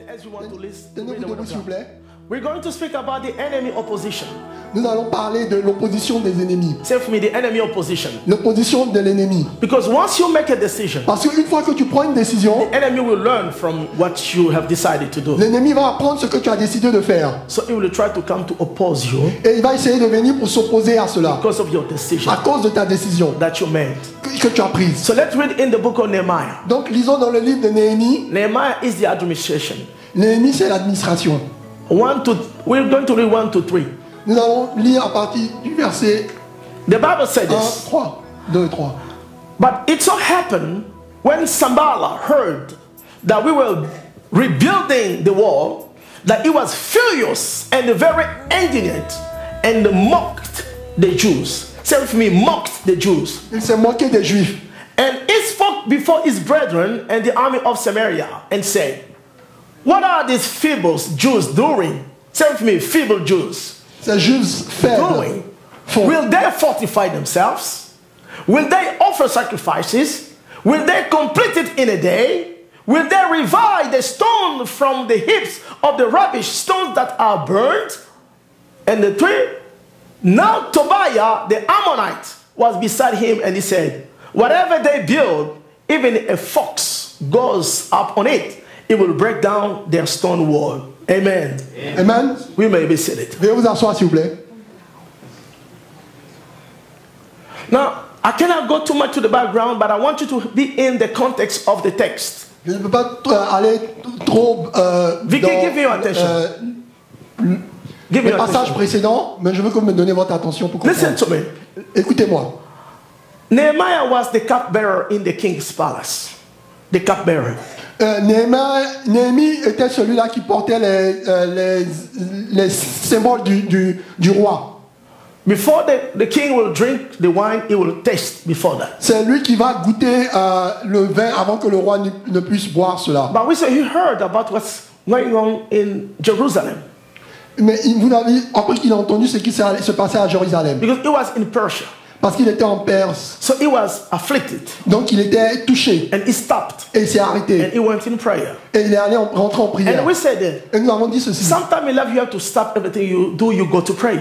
As you want to listen, Tenez-vous debout, s'il vous plaît. we're going to speak about the enemy opposition. Nous allons parler de l'opposition des ennemis. Say for me, the enemy opposition. L'opposition de l'ennemi. Because once you make a decision, Parce qu'une fois que tu prends une décision, the enemy will learn from what you have decided to do. l'ennemi va apprendre ce que tu as décidé de faire. So he will try to come to oppose you Et il va essayer de venir pour s'opposer à cela. because of your decision À cause de ta décision that you made. que tu as prise. So let's read in the book of Nehemiah. Donc lisons dans le livre de Néhémie. Nehemiah is the administration. Néhémie, c'est l'administration. We're going to read 1 to 3. Nous allons lire à partir du verset The Bible said 1, this. 3, 2 et 3. But it so happened when Sanballat heard that we were rebuilding the wall, that he was furious and very indignant and mocked the Jews. Say with me, mocked the Jews. Il s'est moqué des Juifs. And he spoke before his brethren and the army of Samaria and said, what are these feeble Jews doing? Say with me, feeble Jews. Ces Juifs faibles Doing? font. Will they fortify themselves? Will they offer sacrifices? Will they complete it in a day? Will they revive the stone from the heaps of the rubbish, stones that are burned? And the 3, now Tobiah the Ammonite was beside him, and he said, whatever they build, even a fox goes up on it, it will break down their stone wall. Amen. Amen. We may be seated. Veuillez vous asseoir, s'il vous plaît. Now, I cannot go too much to the background, but I want you to be in the context of the text. Je ne peux pas aller trop Vicky, give me your attention. Give me les your passages attention. précédents, mais je veux que vous me donniez votre attention pour Listen comprendre. to me. Écoutez-moi. Nehemiah was the cupbearer in the king's palace. The cupbearer. Néhémie était celui-là qui portait les symboles du roi. Before the king will drink the wine, he will taste before that. C'est lui qui va goûter le vin avant que le roi ne puisse boire cela. But we say he heard about what's going on in Jerusalem. Mais vous n'avez appris qu'il a entendu ce qui se passait à Jérusalem. Because he was in Persia. Parce qu'il était en Perse. So he was afflicted. Donc il était touché. And he stopped. Et il s'est arrêté. And he went in prayer. Et il est allé rentrer en prière. And we said that. Et nous avons dit ceci. Sometimes in life you have to stop everything you do, you go to pray.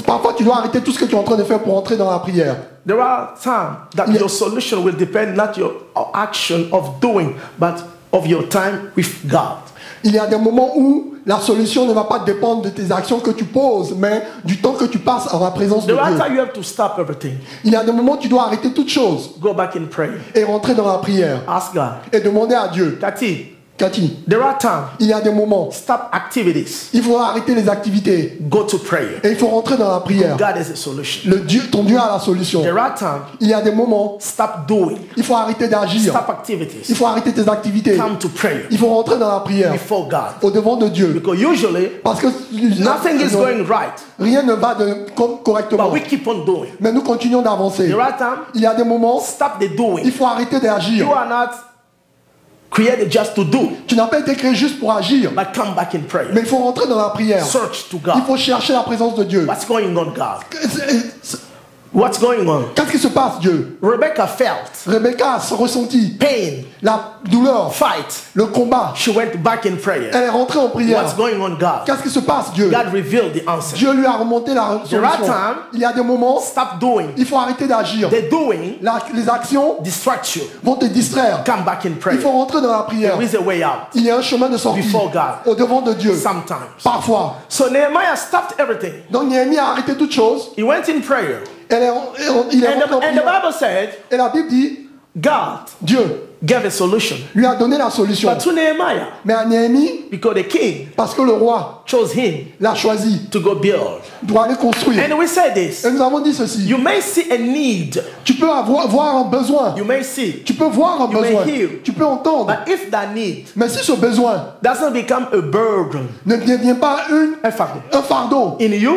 Parfois tu dois arrêter tout ce que tu es en train de faire pour entrer dans la prière. There are times that your solution will depend not your action of doing, but of your time with God. Il y a des moments où la solution ne va pas dépendre de tes actions que tu poses, mais du temps que tu passes en la présence de There are Dieu. times you have to stop everything. Il y a des moments où tu dois arrêter toutes choses Go back in prayer. et rentrer dans la prière Ask God. et demander à Dieu. Cathy, Cathy, there are times. il y a des moments, Stop activities. il faut arrêter les activités Go to prayer. et il faut rentrer dans la prière. God is a solution. Ton Dieu a la solution. There are times. Il y a des moments, Stop doing. il faut arrêter d'agir. Stop activities. Il faut arrêter tes activités. Come to prayer Il faut rentrer dans la prière before God. au devant de Dieu. Because usually Parce que nothing is going right, rien ne va correctement. but we keep on doing. Mais nous continuons d'avancer. There are times. Il y a des moments, Stop the doing. il faut arrêter d'agir. You are not created just to do, Tu n'as pas été créé juste pour agir. but come back in prayer. Mais il faut rentrer dans la prière. Search to Il God. faut chercher la présence de Dieu. What's going on, God? What's going on? Qu'est-ce qui se passe, Dieu? Rebecca felt Rebecca a ressenti pain, la douleur, fight. le combat. She went back in prayer. Elle est rentrée en prière. What's going on, God? Qu'est-ce qui se passe, Dieu? God revealed the answer. Dieu lui a remonté la There are solution. times- Il y a des moments, Stop doing. il faut arrêter d'agir. The doing Les actions distracts you. vont te distraire. Come back in Il prayer. faut rentrer dans la prière. There is a way out. Il y a un chemin de sortie Before God. au devant de Dieu. Sometimes. Parfois. So Nehemiah stopped everything. Donc Néhémie a arrêté toute chose. He went in prayer. Il est rentré en And the prière. Bible said Et la Bible dit, God Dieu gave a solution. lui a donné la solution. But to Nehemiah, Mais à Néhémie, because the king parce que le roi chose him l'a choisi to go build. pour aller construire. And we say this. Et nous avons dit ceci. You may see a need. Tu peux voir un besoin. You may see. Tu peux voir un You may besoin. hear. Tu peux entendre. But if that need Mais si ce besoin doesn't become a burden ne devient pas un fardeau in you,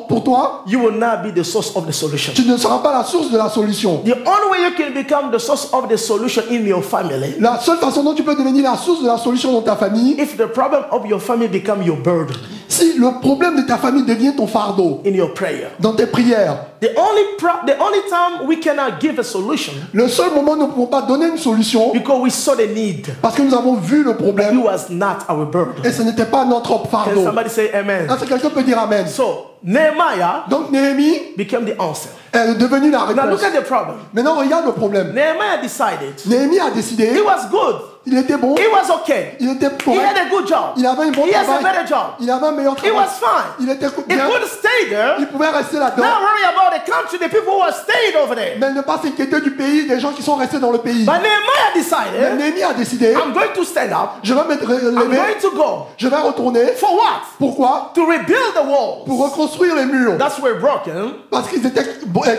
pour toi, you will not be the source of the solution. tu ne seras pas la source de la solution. The only way you can become the source of the solution in your family, La seule façon dont tu peux devenir la source de la solution dans ta famille, if the problem of your family become your burden. Si le problème de ta famille devient ton fardeau in your prayer, dans tes prières, the only time we cannot give a solution le seul moment où nous ne pouvons pas donner une solution, because we saw the need, parce que nous avons vu le it problème was not our burden. et ce n'était pas notre Can fardeau. somebody say amen? Est-ce que quelqu'un peut dire Amen? So Nehemiah Donc Néhémie became the answer. est devenu la Now look réponse. at the problem. Maintenant regarde le problème. Nehemiah decided Néhémie a décidé, it was good. il était bon, It was okay. il était He correct, had a good job. il avait un bon He has a travail, better job. il avait un meilleur It travail, was fine. il était He bien, could stay there. il pouvait rester là-dedans, Not worry about the country, the people who have stayed over there. mais ne pas s'inquiéter du pays, des gens qui sont restés dans le pays. But Nehemiah Mais decided, Néhémie a décidé, I'm going to stand up. je vais me I'm lever, going to go. je vais retourner. For what? Pourquoi? To rebuild the Pour walls reconstruire les murs, that were broken parce qu'ils étaient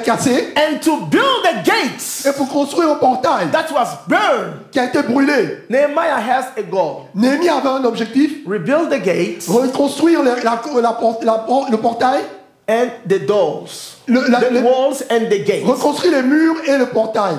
cassés, and to build the gates et pour construire un portail that was burned. qui a été brûlé. Nehemiah has a goal. Néhémie avait un objectif, Rebuild the gates reconstruire le portail, and the doors. The walls and the gates. reconstruire les murs et le portail.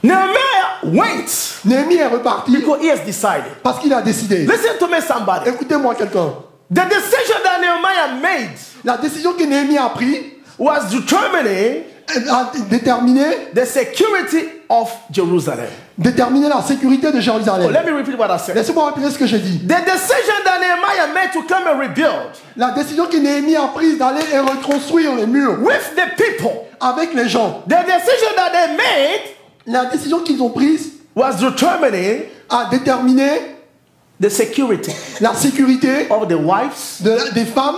Nehemiah went Néhémie est reparti because he has decided. parce qu'il a décidé. Listen to me, somebody. Écoutez-moi quelqu'un. The decision that Nehemiah made La décision que Néhémie a prise was determining a déterminé the security of Jerusalem. la sécurité de Oh, Jérusalem. let me repeat what I said. Laissez-moi répéter ce que j'ai dit. The decision that Nehemiah made to come and rebuild La décision que Néhémie a prise d'aller et reconstruire les murs with the people, avec les gens. the decision that they made La décision qu'ils ont prise was determining a déterminé the security la sécurité of the wives, des femmes,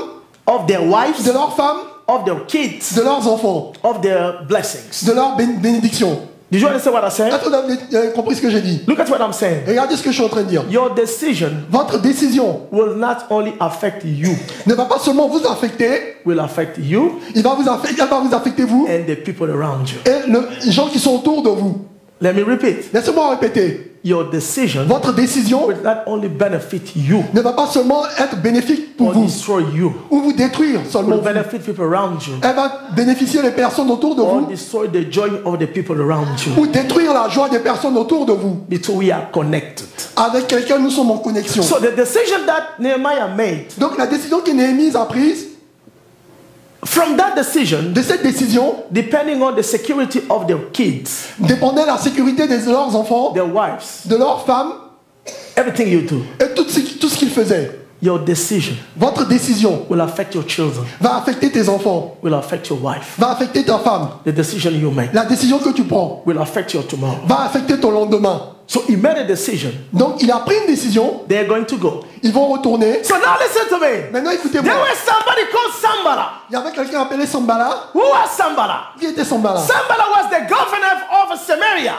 of their wives, de leurs femmes, of their kids, de leurs enfants, of their blessings. de leurs bénédictions. Did you understand what I said? Est-ce que vous avez compris ce que j'ai dit? Look at what I'm saying. Regardez ce que je suis en train de dire. Your decision Votre décision will not only affect you, ne va pas seulement vous affecter, will affect you elle va vous affecter vous and the people around you. et les gens qui sont autour de vous. Let me repeat. Laissez-moi répéter. Your decision Votre décision will not only benefit you ne va pas seulement être bénéfique pour or vous destroy you, ou vous détruire seulement will vous. benefit people around you Elle va bénéficier les personnes autour de or vous destroy the joy of the people around you. ou détruire la joie des personnes autour de vous. Because we are connected. Avec quelqu'un, nous sommes en connexion. So the decision that Nehemiah made, Donc la décision que Néhémie a prise, from that decision, de cette décision, depending on the security of their kids, dépendait la sécurité de leurs enfants, their wives, de leurs femmes everything you do, et tout ce qu'ils faisaient. your decision Votre décision will affect your children, va affecter tes enfants, will affect your wife. va affecter ta femme. The decision you make La décision que tu prends will affect your tomorrow. va affecter ton lendemain. So he made a decision. Donc il a pris une décision, They're going to go. ils vont retourner. So now listen to me. Maintenant There écoutez-moi, was somebody called Sambala. il y avait quelqu'un appelé Sambala. Who was Sambala? Qui était Sambala? Sambala was the governor of Samaria.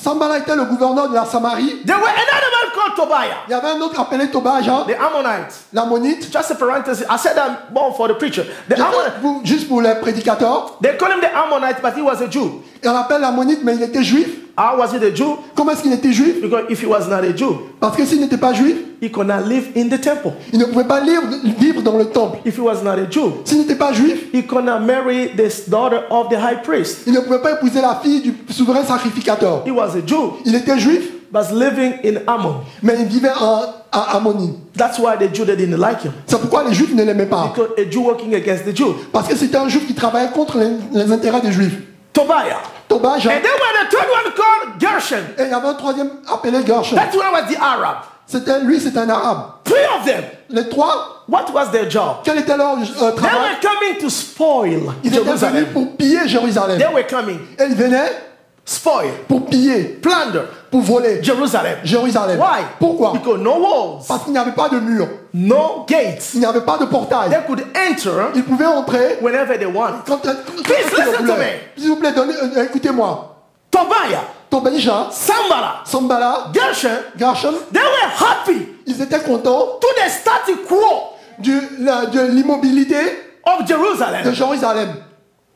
Sambala était le gouverneur de la Samarie. There were another man called Tobiah, Il y avait un autre appelé Tobia, the Ammonite. l'ammonite. Just a parenthesis. I said that more for the preacher. The Ammon, Juste pour les prédicateurs. they call him the Ammonite, but he was a Jew. Et on l'appelle l'ammonite, mais il était juif. How was he a Jew? Comment est-ce qu'il était juif? Because if he was not a Jew, Parce que s'il n'était pas juif, he could not live in the temple. il ne pouvait pas vivre dans le temple. If he was not a Jew, S'il n'était pas juif, he could not marry the daughter of the high priest. il ne pouvait pas épouser la fille du souverain sacrificateur. He was a Jew, Il était juif, but living in Ammon. mais il vivait à Ammonie. That's why the Jew they didn't like him. C'est pourquoi les juifs ne l'aimaient pas. Because a Jew working against the Jew. Parce que c'était un juif qui travaillait contre les intérêts des juifs. Tobiah. Tobia, And then when the third one called Gershon, et il y avait un troisième appelé Gershon. that one was the Arab. C'est un arabe. Three of them. Les trois, What was their job? quel était leur They travail? were coming to spoil Ils étaient venus Jerusalem. pour piller Jérusalem. They were coming, Et ils venaient spoil, pour piller, plunder pour voler Jerusalem. Jérusalem. Why? Pourquoi? Because no walls, Parce qu'il n'y avait pas de mur, no gates. il n'y avait pas de portail. They could enter Ils pouvaient entrer whenever they wanted. quand Please ils listen to voulaient. me. S'il vous plaît, écoutez-moi. Tobiah, Tobia, Sambala, Sambala, Gershon, Gershon, they were happy ils étaient contents to the status quo de l'immobilité of de Jerusalem. Jérusalem.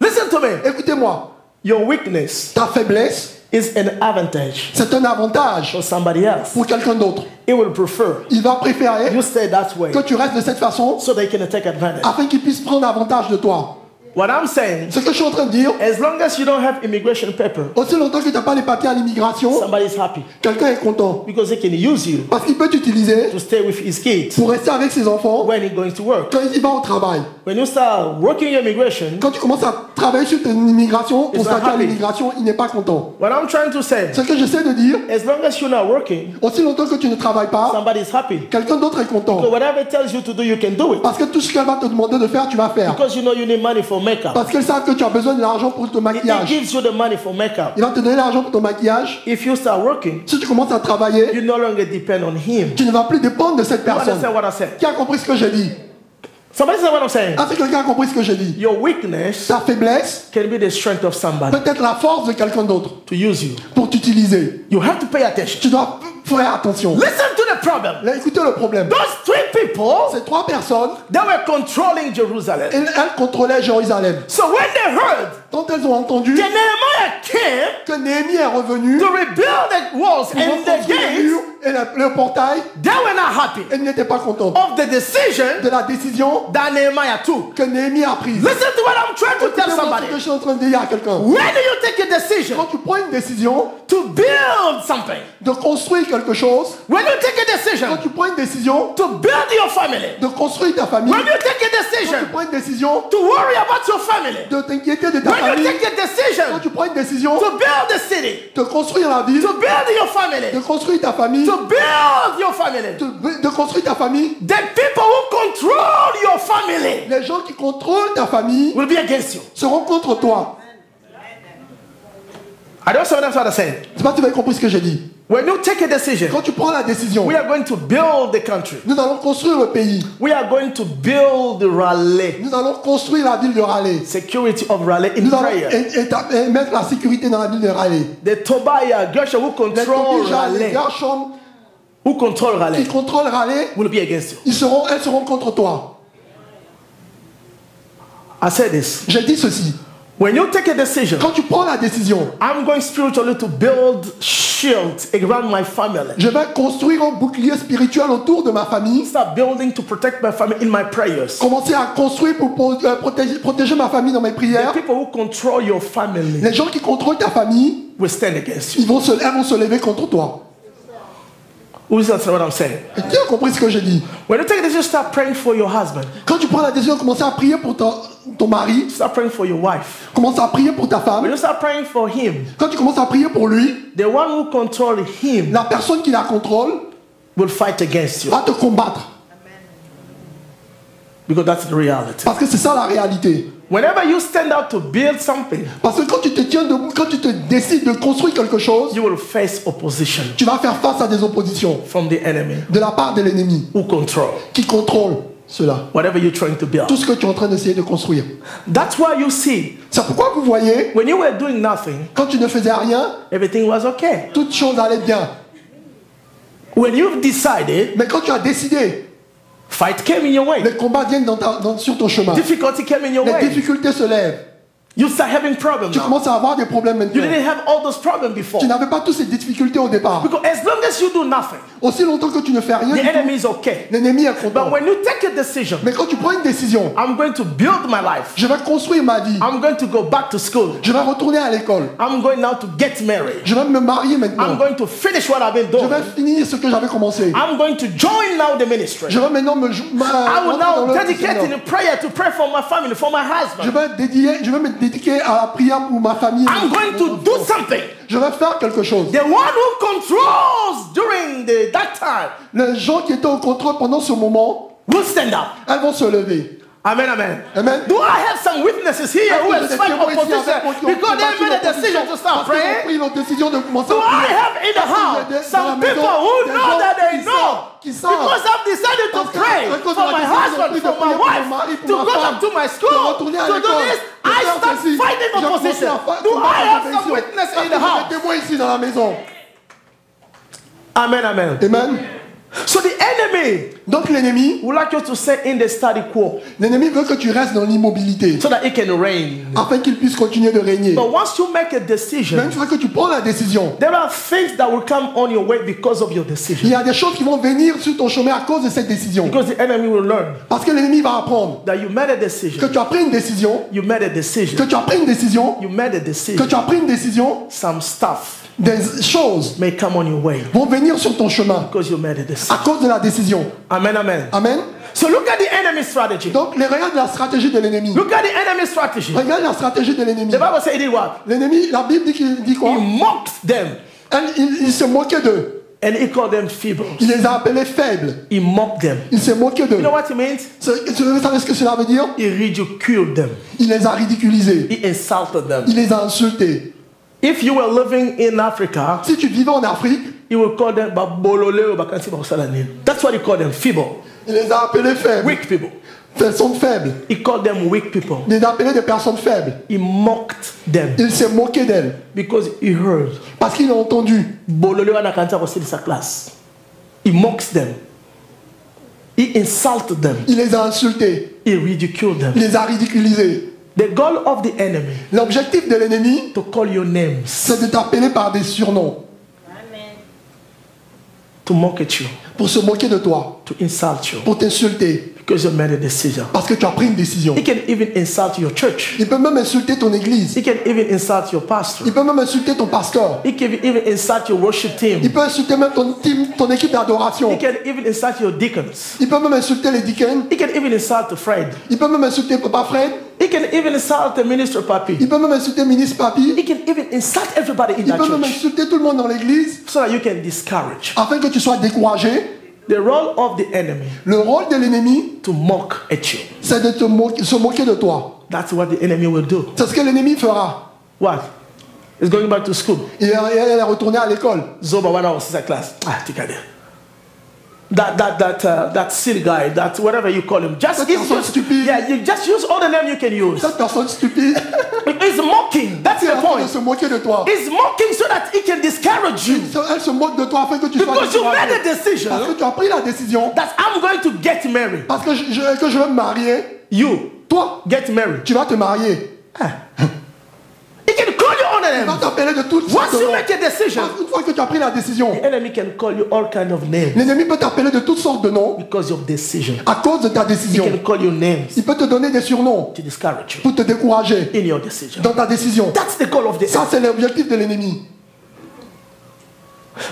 Listen to me. Écoutez-moi, Your weakness ta faiblesse, is an advantage c'est un avantage for somebody else. pour quelqu'un d'autre. He will prefer Il va préférer you stay that way que tu restes de cette façon so they can take advantage. afin qu'il puisse prendre avantage de toi. What I'm saying, Ce que je suis en train de dire, as long as you don't have immigration paper, aussi longtemps que tu n'as pas les papiers à l'immigration, somebody's happy quelqu'un est content. because he can use you Parce qu'il peut t'utiliser to stay with his kids pour rester avec ses enfants when he's going to work. quand il va au travail. When you start working your immigration, Quand tu commences à travailler sur ton immigration, ton It's not statut à happy. l'immigration, il n'est pas content. what I'm trying to say, Ce que j'essaie de dire, as long as you're not working, aussi longtemps que tu ne travailles pas, somebody's happy. quelqu'un d'autre est content. So whatever it tells you to do, you can do it. Parce que tout ce qu'elle va te demander de faire, tu vas faire. Because you know you need money for makeup. Parce qu'elle sait que tu as besoin de l'argent pour ton It maquillage. gives you the money for makeup. Il va te donner l'argent pour ton maquillage. If you start working, Si tu commences à travailler, you no longer depend on him. tu ne vas plus dépendre de cette You personne. understand what I said? Qui a compris ce que j'ai dit? Somebody say what I'm saying. Ah, si quelqu'un a compris ce que j'ai dit. Your weakness Ta faiblesse can be the strength of somebody peut être la force de quelqu'un d'autre to use you. pour t'utiliser. You have to pay attention. Tu dois faire attention. Listen to the problem. Là, écoutez le problème. Those three people, Ces trois personnes, they were controlling Jerusalem. elles contrôlaient Jérusalem. So when they heard Quand elles ont entendu that Nehemiah came que Néhémie est revenu to rebuild the walls pour and the reconstruire le gates, mur et le portail, they were not happy elles n'étaient pas contentes of the decision de la décision that Nehemiah took. que Néhémie a prise. Listen to what I'm trying to tell Écoutez-moi somebody. ce que je suis en train de dire à quelqu'un. When do you take a decision Quand tu prends une décision to build something? de construire quelque chose, When you take a quand decision tu prends une décision to build your family? de construire ta famille, When you take a quand tu decision prends une décision to worry about your family? de t'inquiéter de ta When you famille, take a quand decision tu prends une décision to build the city, de construire la ville, to build your family, de construire ta famille, to build your family, de construire ta famille, the people who control your family les gens qui contrôlent ta famille will be against you. seront contre toi. I don't say that's what I'm saying. Je sais pas si tu as compris ce que j'ai dit. When you take a decision, Quand tu prends la décision, we are going to build the country. nous allons construire le pays. We are going to build Raleigh. Nous allons construire la ville de Raleigh. Security of Raleigh in Nous allons prayer. mettre la sécurité dans la ville de Raleigh. The Tobiah, Gershon who Les control Tobija, les Raleigh, Gershom who control qui Raleigh, contrôlent Raleigh, will be against you. elles seront contre toi. I said this. J'ai dit ceci. When you take a decision, Quand tu prends la décision, I'm going spiritually to build shields around my family. je vais construire un bouclier spirituel autour de ma famille, Start building to protect my family in my prayers. commencer à construire pour protéger ma famille dans mes The prières. people who control your family Les gens qui contrôlent ta famille, will stand against you. elles vont se lever contre toi. Who is that what I'm saying? Et qui a compris ce que j'ai dit? When you take a decision, start praying for your husband. Quand tu prends la décision de commencer à prier pour ton mari, Start praying for your wife. commence à prier pour ta When femme. you start praying for him, Quand tu commences à prier pour lui, the one who control him la personne qui la contrôle will fight against you. va te combattre. Because that's the reality. Parce que c'est ça la réalité. Whenever you stand out to build something, Parce que quand tu te tiens debout, quand tu te décides de construire quelque chose, you will face opposition tu vas faire face à des oppositions from the enemy de la part de l'ennemi who control qui contrôle cela. whatever you're trying to build. Tout ce que tu es en train d'essayer de construire. That's why you see, C'est pourquoi vous voyez, when you were doing nothing, quand tu ne faisais rien, everything was okay. toutes choses allaient bien. When you've decided, Mais quand tu as décidé, fight came in your way. les combats viennent sur ton chemin. Difficulty came in your Les way. difficultés se lèvent. You start having problems Tu now. commences à avoir des problèmes You maintenant. didn't have all those problems before. Tu n'avais pas toutes ces difficultés au départ. Because as long as you do nothing, Aussi longtemps que tu ne fais rien, the du tout, enemy is okay. l'ennemi est But content. when you take a decision, Mais quand tu prends une décision, I'm going to build my life. je vais construire ma vie, I'm going to go back to school. je vais retourner à l'école, I'm going now to get married. je vais me marier I'm maintenant, going to finish what I've been je doing. vais finir ce que j'avais commencé. I'm going to join now the ministry. Je vais maintenant me I will now dedicate in prayer to pray for my family, for my je husband. vais me dédier à la prière pour ma famille. I'm going to do something. Je vais faire quelque chose. The one who controls during that time Les gens qui étaient au contrôle pendant ce moment, will stand up. elles vont se lever. Amen, amen. Amen. Do I have some witnesses here who has fight opposition because they made a decision to start Parce qu'ils ont praying? pris une decision de commencer Do à I prier. have in the house some people who know that they know? Because I've decided to pray for my husband, for my wife, to go back to my school, to do this, I start fighting opposition. Do I have some witness in the Des house? témoins ici dans la maison. Amen, amen. Amen. So the enemy Donc l'ennemi would like you to stay in the status quo veut que tu restes dans l'immobilité so that it can reign. afin qu'il puisse continuer de régner. But once you make a Mais decision, une fois que tu prends la décision, there are things that will come on your way because of your il decision. y a des choses qui vont venir sur ton chemin à cause de cette décision. Because the enemy will learn Parce que l'ennemi va apprendre that you made a que decision. tu as pris une décision, You made a que decision. tu as pris une décision, You made a que decision. tu as pris une décision, Some stuff des choses may come on your way vont venir sur ton chemin because you made a à decision. cause de la décision. Amen, amen. Amen. So look at the enemy strategy. Donc, regarde la stratégie de l'ennemi. Look at the enemy strategy. Regarde la stratégie de l'ennemi. The Bible says he did what? L'ennemi, la Bible dit quoi? He mocked them Il se moquait d'eux. and he called them feeble. Il les a appelés faibles. He mocked them. Il s'est moqué d'eux. You know what it means? Vous savez ce que cela veut dire? He ridiculed them. Il les a ridiculisés. He insulted them. Il les a insultés. If you were living in Africa, Si tu vivais en Afrique, he would call them babolole or bakansi bakusalani. That's what he called them, feeble, il les a appelés faibles. weak people. Personnes faibles. He called them weak people. Il les a appelés des personnes faibles. He mocked them Il s'est moqué d'elles. because he heard Parce qu'il a entendu. bolole wa nakansa ko sa class. He mocks them. He insulted them. Il les a insultés. He ridiculed them. Il les a ridiculisés. The goal of the enemy L'objectif de l'ennemi, to call your names, c'est de t'appeler par des surnoms. to mock at you, Pour se moquer de toi. to insult you Pour t'insulter. because you made a decision. Parce que tu as pris une décision. He can even insult your church. Il peut même insulter ton église. He can even insult your pastor. Il peut même insulter ton pasteur. He can even insult your worship team. Il peut insulter même ton team, ton équipe He d'adoration. can even insult your deacons. Il peut même insulter les deacons. He can even insult Fred. Il peut même insulter Papa Fred. He can even insult the minister Papi. Il peut même insulter ministre Papi. He can even insult everybody in Il that peut même church insulter tout le monde dans l'église so that you can discourage. afin que tu sois découragé. The role of the enemy Le rôle de l'ennemi, to mock at you. c'est de se moquer de toi. That's what the enemy will do. C'est ce que l'ennemi fera. What? He's going back to school. Il est retourné à l'école. Zoba when I was in class. Ah, take it. That silly guy, that whatever you call him, just That person stupid. yeah, you just use all the name you can use. Cette personne stupide, He's mocking. That's elle est the en train de point. se moquer de toi. He's mocking so that he can discourage you. Elle se moque de toi afin que tu sois Because you made a découragé. Parce decision que tu as pris la décision. that I'm going to get married. Parce que je vais me marier. You Toi, get married. tu vas te marier. He can call you on Il va names. t'appeler de toutes sortes Once de you noms. make a decision, Une fois que tu as pris la décision, the enemy can call you all kind of names l'ennemi peut t'appeler de toutes sortes de noms because of decision. à cause de ta He décision. can call you names Il peut te donner des surnoms to discourage you pour te décourager in your decision. dans ta décision. That's the goal of the Ça, c'est l'objectif de l'ennemi.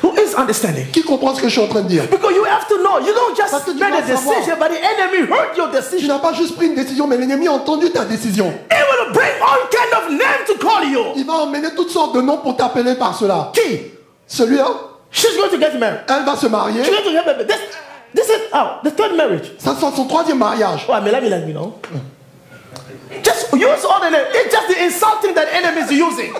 Who is understanding? Qui comprend ce que je suis en train de dire? Because you have to know, you don't Parce just que tu make a dois savoir. decision, but the enemy heard your Tu decision. n'as pas juste pris une décision, mais l'ennemi a entendu ta décision. He will bring all kind of names to call you. Il va emmener toutes sortes de noms pour t'appeler par cela. Qui? Celui-là, She's going to get married. elle va se marier. She's going to get married. This is the third marriage. Ça sera son troisième mariage. Oh, you know. Just use all the names. It's just the insulting that enemy is using.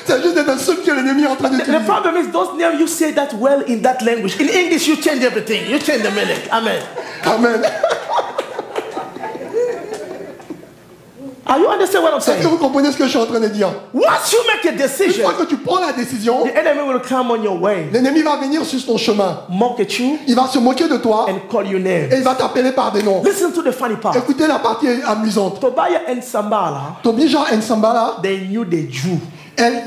C'est juste des insultes que l'ennemi est en train The d'utiliser. problem is those names you say that well in that language. In English, you change everything. You change the meaning. Amen. Amen. Are you understand what I'm Est-ce que saying? vous comprenez ce que je suis en train de dire? Once you make a Une decision, fois que tu prends la décision, the enemy will come on your way, l'ennemi va venir sur ton chemin. mock at you, Il va se moquer de toi and call you et names. il va t'appeler par des noms. Listen to the funny part. Écoutez la partie amusante. Tobiah and Sambala, Tobija et Nsambala, they knew the Jew.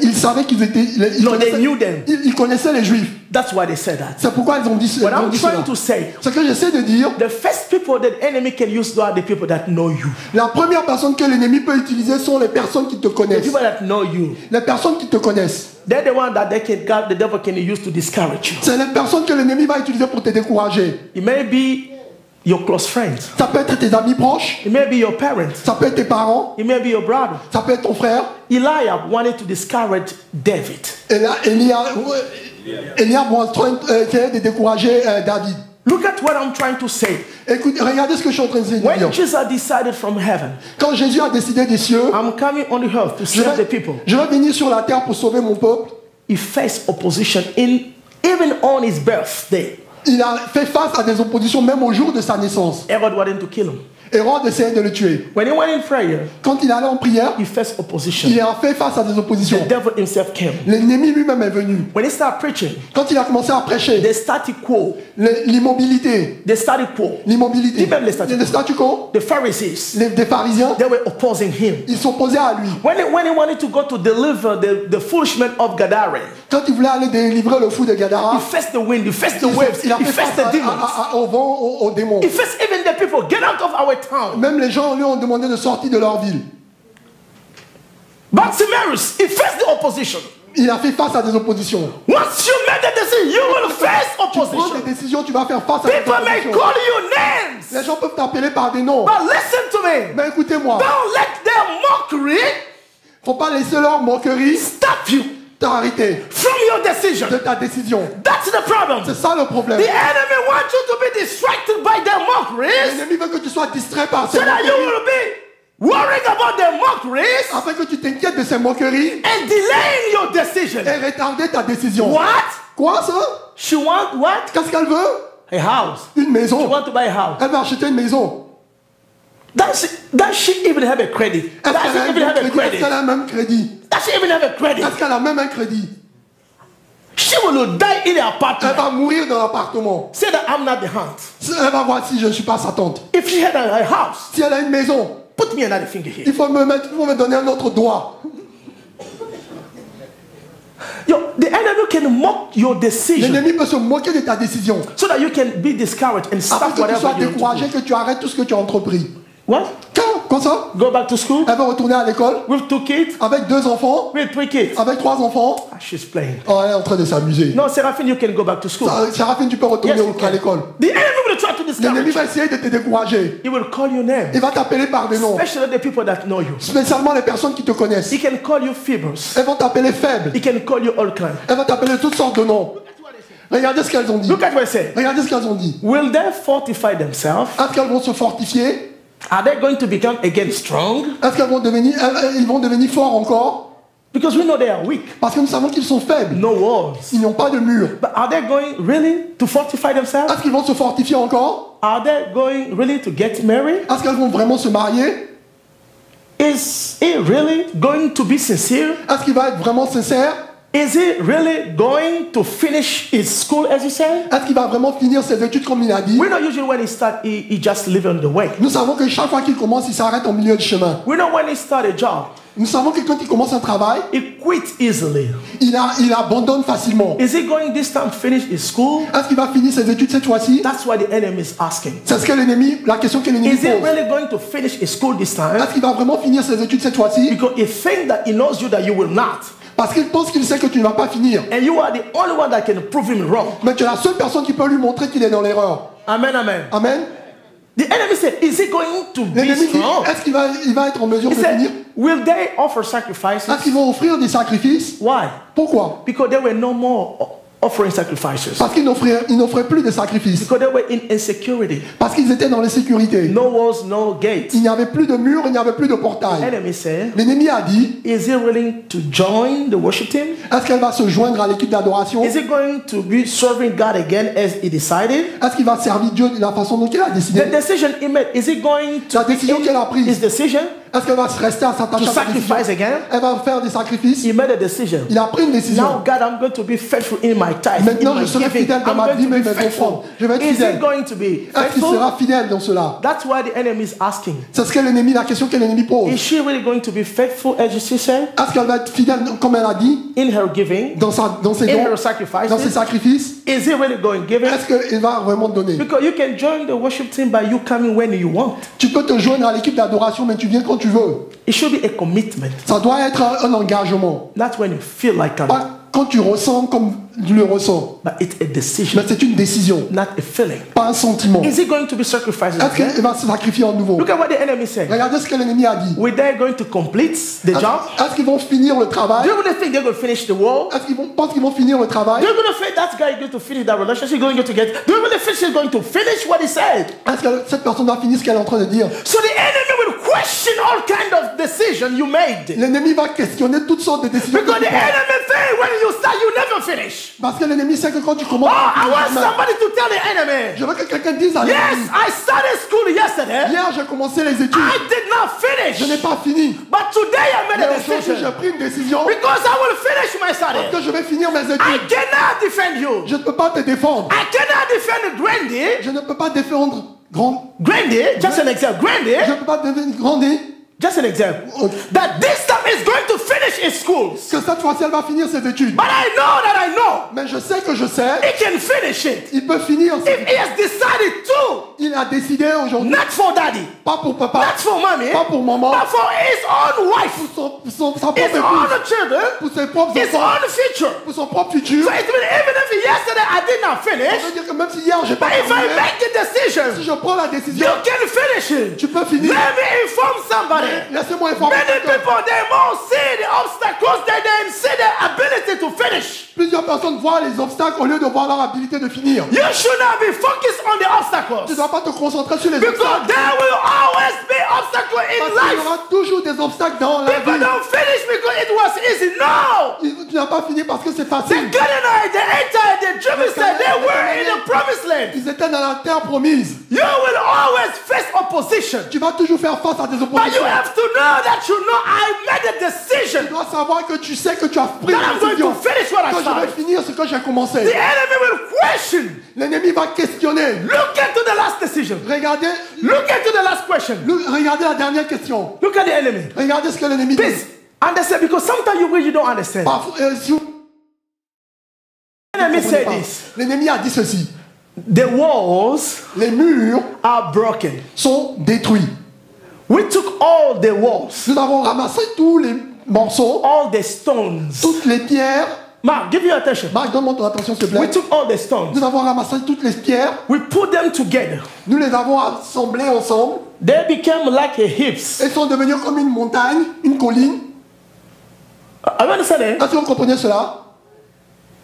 ils savaient qu'ils étaient. No, they knew them. Ils connaissaient les Juifs. That's why they said that. C'est pourquoi ils ont dit, What ils ont I'm dit trying cela. to say, Ce que j'essaie de dire, the first people that enemy can use are the people that know you. la première personne que l'ennemi peut utiliser sont les personnes qui te The connaissent. people that know you. Les personnes qui te connaissent. They're the one that the devil can use to discourage you. C'est les personnes que l'ennemi va utiliser pour te décourager. It may be your close friends. Ça peut être tes amis proches, It may be your parents. ça peut être tes parents, It may be your brother. ça peut être ton frère. Eliab wanted to discourage David. Et là, Eliab va en train de décourager David. Look at what I'm trying to say. Écoute, regardez ce que je suis en train de dire. When Jesus decided from heaven, Quand Jésus a décidé des cieux, I'm coming on the earth to save the people, je vais venir sur la terre pour sauver mon peuple. he faced opposition even on his birthday. Il a fait face à des oppositions même au jour de sa naissance. Herod wanted to kill him. Hérode essayait de le tuer. When he went in prayer, Quand il allait en prière, he faced opposition. il a fait face à des oppositions. The devil himself came. L'ennemi lui-même est venu. When he started preaching, Quand il a commencé à prêcher, they started quo. l'immobilité, They started quo. l'immobilité, Même les statu quo. le statu quo, The Pharisees, des pharisiens, they were opposing him. ils s'opposaient à lui. When he wanted to go to deliver the foolish men of Gadara, Quand il voulait aller délivrer le fou de he Gadara, faced the wind, he faced the waves, il a he fait faced face the demons. au vent, aux démons. He faced even the people. Get out of our town. Même les gens lui ont demandé de sortir de leur ville. Bartimaeus, he faced the opposition. Il a fait face à des oppositions. Once you make the decision, you will face Tu prends opposition. des décisions, tu vas faire face à des People may oppositions. call you names, Les gens peuvent t'appeler par des noms. but listen to me. Mais écoutez-moi, Don't let their mockery faut pas laisser leur moquerie stop you t'arrêter from your decision. de ta décision. That's the problem. C'est ça le problème. The enemy wants you to be distracted by their mockeries L'ennemi veut que tu sois distrait par ces so that you moqueries, will be worrying about their mockeries afin que tu t'inquiètes de ces moqueries and delaying your decision. et retarder ta décision. What? Quoi ça? She want what? Qu'est-ce qu'elle veut? A house. Une She maison. want to buy a house. Elle veut acheter une maison. Does she even have a credit? Est-ce Does qu'elle she a, even have a est-ce credit? qu'elle a un même crédit? Does she even have a credit? Est-ce qu'elle a même un crédit? She will die in the Elle apartment. va mourir dans l'appartement. Say that I'm not the aunt. Elle va voir si je ne suis pas sa tante. If she had a house, Si elle a une maison, put me another finger here. il faut me donner un autre doigt. Yo, the enemy can mock your decision L'ennemi peut se moquer de ta décision. so that you can be discouraged and Afin stop que tu whatever sois you want to découragé, do. que tu arrêtes tout ce que tu as entrepris. What? Quoi ça? Go back to school Elle va retourner à l'école with 2 kids? avec 2 enfants, With 3 kids? avec 3 enfants. Ah, she's playing. Oh, elle est en train de s'amuser. No, Seraphine, you can go back to school. Séraphine, tu peux retourner Yes, you à can. l'école. The enemy will try to L'ennemi discourage. va essayer de te décourager. He will call your name, Il va t'appeler par des noms. especially the people that know you. Spécialement les personnes qui te connaissent. He can call you fevers. Elles vont t'appeler faible. He can call you all kinds. Elles vont t'appeler toutes sortes de noms. Regardez ce qu'elles ont dit. Look at what I said. Regardez ce qu'elles ont dit. Will they fortify themselves? Est-ce qu'elles vont se fortifier? Are they going to become again strong? Est-ce qu'elles vont devenir, ils vont devenir forts encore? Because we know they are weak. Parce que nous savons qu'ils sont faibles. No walls. Ils n'ont pas de mur. But are they going really to fortify themselves? Est-ce qu'ils vont se fortifier encore? Are they going really to get married? Est-ce qu'elles vont vraiment se marier? Is he really going to be sincere? Est-ce qu'il va être vraiment sincère? Is he really going to finish his school as he said? Est-ce qu'il va vraiment finir ses études comme il a dit? We know usually when he starts, he just live on the way. Nous savons que chaque fois qu'il commence, il s'arrête au milieu du chemin. We know when he starts a job, Nous savons que quand il commence un travail, he quits easily. il abandonne facilement. Is he going this time to finish his school? Est-ce qu'il va finir ses études cette fois-ci? That's what the enemy is asking. C'est ce que l'ennemi, la question que l'ennemi Is he pose. really going to finish his school this time? Est-ce qu'il va vraiment finir ses études cette fois-ci? Because he thinks that he knows you that you will not. Parce qu'il pense qu'il sait que tu ne vas pas finir. And you are the only one that can prove him wrong. Mais tu es la seule personne qui peut lui montrer qu'il est dans l'erreur. Amen, amen. Amen. The enemy said, is he going to be L'ennemi dit, strong? est-ce qu'il va être en mesure He de finir? said, will they offer sacrifices? Est-ce qu'ils vont offrir des sacrifices? Why? Pourquoi? Because there were no more offering sacrifices. Parce qu'ils n'offraient plus de sacrifices. Because they were in insecurity. Parce qu'ils étaient dans l'insécurité. No walls, no gates. Il n'y avait plus de murs, il n'y avait plus de portail. Enemy said, L'ennemi a dit, is he willing to join the worship team? est-ce qu'elle va se joindre à l'équipe d'adoration? Is he going to be serving God again as he decided? Est-ce qu'il va servir Dieu de la façon dont il a décidé? The decision he made, is he going to La décision qu'elle a prise. his decision Est-ce qu'elle va se rester à s'attacher to à sa décision? sacrifice again? Elle va faire des sacrifices. He made a decision. Il a pris une décision. Now, God, I'm going to be faithful in my tithe. Maintenant, in my je serai giving. fidèle dans I'm ma going vie, to mais be mes faithful. offrandes. Je vais être Is he fidèle. going to be Est-ce qu'il faithful? sera fidèle dans cela? That's why the enemy is asking. C'est ce que l'ennemi, la question que l'ennemi pose. Is she really going to be faithful, as she said, Est-ce qu'elle va être fidèle, comme elle a dit, in her giving, dans ses in dons, her dans ses sacrifices? sacrifices? Is he really going giving? Est-ce qu'il va vraiment donner? Because you can join the worship team by you coming when you want. Tu peux te joindre à l'équipe d'adoration, mais tu viens quand tu veux. It should be a commitment, Ça doit être un engagement. not when you feel like coming, Pas quand tu ressens comme tu le ressens. but it's a decision, Mais c'est une décision, not a feeling. pas un sentiment. Is he going to be sacrificed Est-ce again? qu'il va se sacrifier en nouveau? Look at what the enemy said. Regardez ce que l'ennemi a dit. Were they going to complete the job? Est-ce qu'ils vont finir le Do travail? you really think they're going to finish the wall? Est-ce qu'ils pensent qu'ils vont finir le travail? Do you really think that guy is going to finish that relationship? Going to get? Do you really think she's going to finish what he said? Est-ce que cette personne va finir ce qu'elle est en train de dire? So the enemy will question all kind of decision you made. L'ennemi va questionner toutes sortes de décisions. Because que the tu prends. enemy think when you start, you never finish. Parce que l'ennemi sait que quand tu commences, Oh, I want jamais. somebody to tell the enemy. Je veux que quelqu'un dise à Yes, l'ennemi, I started school yesterday. hier j'ai commencé les études, I did not je n'ai finish. pas fini. But today I made Mais a aujourd'hui j'ai decision. pris une décision Because I will finish my study. que je vais finir mes I études. cannot defend you. Je ne peux pas te défendre. I cannot defend Grandy. Je ne peux pas défendre grand. Grandy, just an example. Je Grandy, ne peux pas défendre grandi. just an example. That this time is going to finish his schools. Que cette fois-ci elle va finir ses études. But I know Mais je sais que je sais, he can finish it. il peut finir. If he has decided to, Il a décidé aujourd'hui, not for daddy, pas pour papa, not for mommy, pas pour maman, but for his own wife, sa propre his épouse, own children, pour ses propres his enfants, own future. pour son propre futur. So it means even if yesterday I did not Ça finish, veut dire que même si hier j'ai pas but if I terminé, make the si decision, je prends la décision, you can finish it. tu peux finir. Let me inform somebody. Laissez-moi informer Many quelqu'un. people, they won't see the obstacles, they didn't see the ability to finish. Plusieurs personnes voient les obstacles au lieu de voir leur habilité de finir. You should not be focused on the Tu ne obstacles. dois pas te concentrer sur les Because obstacles. there will always be obstacles Parce in qu'il y life. aura toujours des obstacles dans la People vie. don't finish because it was easy. No! Tu n'as pas fini parce que c'est The facile. Canaanites, the Hittites, the Jebusites, they were in the promised land. Ils étaient dans la terre promise. You will always face opposition. Tu vas toujours faire face à des But you oppositions. have to know that you know I made a Tu decision dois savoir que tu sais que tu as pris that une I'm going décision. to finish what I Que je vais started. finir ce que j'ai The commencé. enemy will question. L'ennemi va questionner. Look into the last decision. Regardez, Look into the last question. regardez la dernière question. Look at the enemy. Regardez ce que l'ennemi dit. Please understand because sometimes you don't understand. Parfois, si vous The enemy comprenez said pas, this. l'ennemi a dit ceci. The walls Les murs are broken. sont détruits. We took all the walls, Nous avons ramassé tous les morceaux, all the stones. toutes les pierres. Mark, give me attention. Marc, donne-moi ton attention, s'il te We plaît. took all the stones. Nous avons ramassé toutes les pierres. We put them together. Nous les avons assemblées ensemble. They became like a hips. Elles sont devenues comme une montagne, une colline. Are you understanding? Est-ce que vous comprenez cela?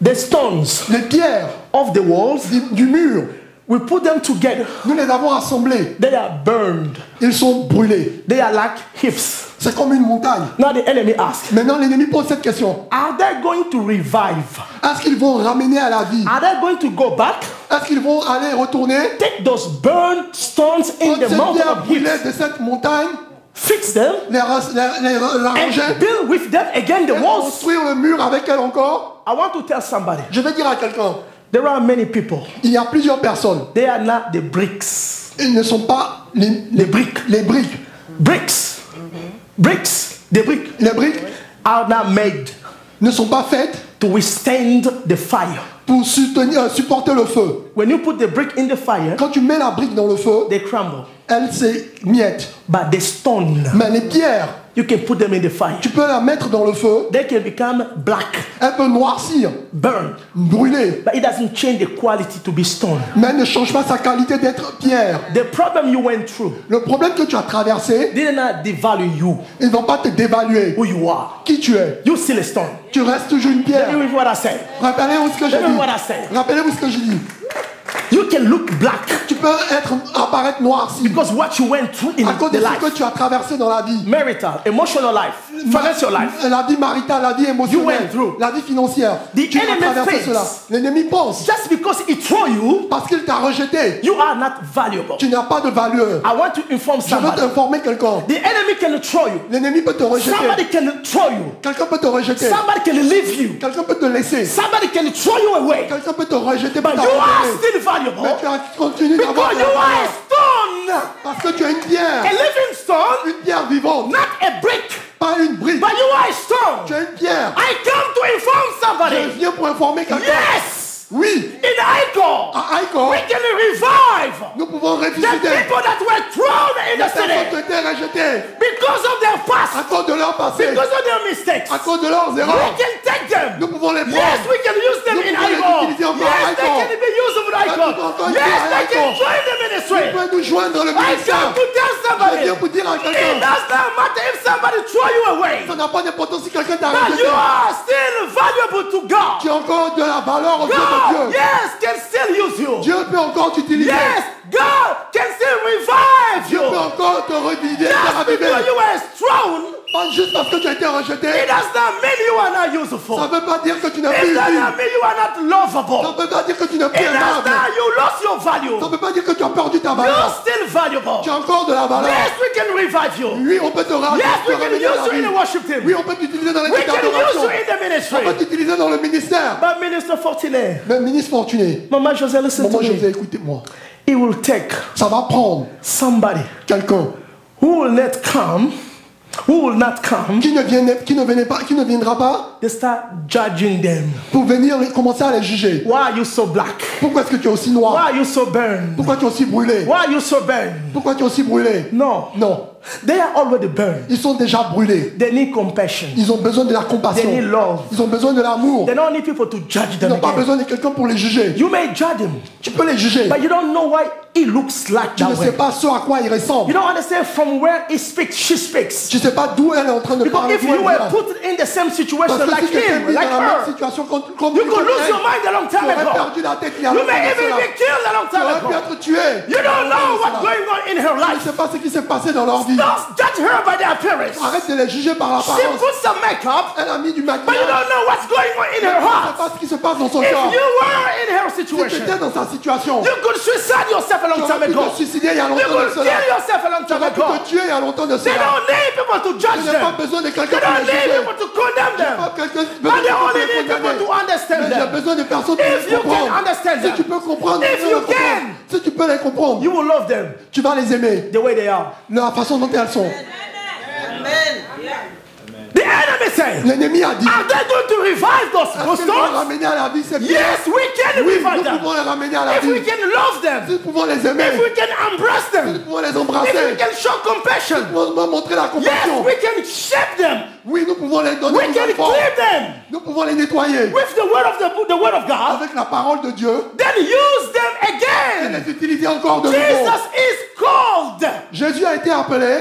The stones Les pierres of the walls, du mur, we put them together. nous les avons assemblées. They are burned. Ils sont brûlés. They are like hips. C'est comme une montagne. Now the enemy asks, Maintenant, l'ennemi pose cette question. are they going to revive? Est-ce qu'ils vont ramener à la vie? Are they going to go back? Est-ce qu'ils vont aller retourner? Take those burned stones in Prendre the ces mountain pierres of brûlées hips, de cette montagne, fix them, les ranger, and build with them again the et walls. construire le mur avec elle encore. I want to tell somebody, Je vais dire à quelqu'un, there are many people. il y a plusieurs personnes. They are not the bricks. Ils ne sont pas les briques. Les briques. Bricks. Bricks. The brick Les briques are not made ne sont pas faites to withstand the fire. pour supporter le feu. When you put the brick in the fire, Quand tu mets la brique dans le feu, they crumble. elle s'émiette. But the stone, Mais les pierres, you can put them in the fire. tu peux la mettre dans le feu, They can become black, elle peut noircir, burned. brûler, But it doesn't change the quality to be stone. mais elle ne change pas sa qualité d'être pierre. The problem you went through Le problème que tu as traversé, did not devalue you, ils ne vont pas te dévaluer who you are. qui tu es. You still a stone. Tu restes toujours une pierre. Let me read what I said. Rappelez-vous ce que j'ai Let me dit. what I said. Rappelez-vous ce que j'ai dit. You can look black Tu peux apparaître noirci because what you went through in à cause the de ce life, que tu as traversé dans la vie. marital, emotional life, financial life. La vie maritale, la vie You émotionnelle, went through. la vie financière. The Tu as enemy traversé thinks- cela. L'ennemi pense, Just because he throw you, parce qu'il t'a rejeté, you are not valuable. tu n'as pas de valeur. I want to inform Je veux somebody. t'informer quelqu'un. The enemy can throw you. L'ennemi peut te rejeter. Somebody can throw you. Quelqu'un peut te rejeter. Somebody can leave you. Quelqu'un peut te laisser. Somebody can throw you away. Quelqu'un peut te rejeter pour But you are t'abandonner. still valuable Mais tu as continué d'avoir because de la you are valeur. a stone, Parce que tu es une pierre. a living stone, Une pierre vivante. not a brick. Pas une brique. But you are a Tu stone. es une pierre. I come to inform Je somebody. viens pour informer quelqu'un. Yes, Oui. in Icor, À Icor, we can revive nous pouvons the ressusciter people that were thrown in les the personnes qui city ont été rejetées because of their à past, cause de leur passé, because of their mistakes. à cause de leurs We erreurs. can take them. Nous pouvons les Yes, prendre. we can use them Nous in pouvons les Icor. utiliser encore à Yes, they Icor. can be used with Nous Icor. pouvons encore Yes, utiliser à they can Icor. join the Tu ministry. peux nous joindre dans le I ministère. come to tell Je somebody. viens pour dire à It quelqu'un, does not matter if somebody throw you away. ça n'a pas d'importance si quelqu'un t'a But rejeté. you are still valuable to God. Tu as encore de la valeur aux yeux de God, Dieu. yes, can still use you. Dieu peut encore t'utiliser. Yes, God can still revive Dieu peut you. encore te revider, te Just raviver. because you were thrown, Pas juste parce que tu as été rejeté, it does not mean you are not useful. ça ne veut pas dire que tu n'es It plus does utile. not mean you are not Ça ne lovable. veut pas dire que tu n'es plus It does aimable. not you lost your value. Ça ne veut pas dire que tu as perdu ta You're valeur. still valuable. Tu as encore de la valeur. Yes, we can revive you. Oui, on peut te ramener, Yes, we te can ramener à use la you in the vie. worship team. Oui, on peut t'utiliser dans les We états can use d'adoration. you in the On peut ministry. t'utiliser dans le ministère. But Minister Fortuné, Mais ministre Fortuné, Maman José, listen maman to José, me. écoutez-moi. It will take Ça va prendre somebody quelqu'un who will not come, qui ne viendra pas they start judging them. pour venir commencer à les juger. Why are you so black? Pourquoi est-ce que tu es aussi Why noir? are you so burned? Pourquoi tu es aussi brûlé? Why are you so burned? Pourquoi tu es aussi brûlé? No, Non, they are already burned. ils sont déjà brûlés. They need compassion. Ils ont besoin de la compassion. They need love. Ils ont besoin de l'amour. They don't need people to judge Ils them n'ont pas again. besoin de quelqu'un pour les juger. You may judge them, Tu peux les juger. but you don't know why it looks like Tu ne that sais way. pas ce à quoi ils You ressemblent. don't understand from where he speaks, she speaks. Tu ne sais pas d'où elle est en train de Because parler. if d'où you elle were vient. put in the same situation Parce que like si tu étais him, mis like dans la même her, situation comme you lui, could comme lose elle, your mind a long tu time aurais ago. perdu la tête il y a You longtemps may de even cela. be killed a long Tu time aurais pu ago. être tué. You don't know what's Cela. going on in her Tu ne life. sais pas ce qui s'est passé dans leur vie. Don't judge her by the appearance. Arrête de les juger par She l'apparence. puts some makeup, Elle a mis du but you maquillage. don't know what's going on in Tu her ne sais heart. pas ce qui se passe dans son If cœur. you were in her Si tu situation, étais dans sa situation, you could suicide yourself a long tu time aurais pu ago. te suicider il y a You longtemps de could cela. kill yourself a long Tu time aurais pu ago. te tuer il y a longtemps de They cela. don't need people to Tu judge n'as pas them. besoin de They quelqu'un pour don't les need juger. people to condemn Pas them. quelqu'un But they only need pour les people to condamner. understand Mais j'ai them. besoin de personnes pour If les you can comprendre. understand Si tu them, peux comprendre, if tu peux you les comprendre. can, Si tu peux les comprendre, you will love them tu vas les aimer. the way they are. La façon dont elles sont. The enemy says, L'ennemi a dit, are they going to revive those est-ce qu'ils vont les stones? ramener à la vie ces pierres? Yes, we can Oui, revive nous them. pouvons les ramener à la If we vie. can love them, Nous pouvons les aimer. if we can embrace Nous them, pouvons les if we embrasser. can show compassion, Nous pouvons montrer la yes, compassion. we can shape them, Oui, nous pouvons les donner we une can nouvelle forme. clean them Nous pouvons les nettoyer. with the word of God, Avec la parole de Dieu. then use them Et again. les utiliser encore de nouveau. Jesus is called Jésus a été appelé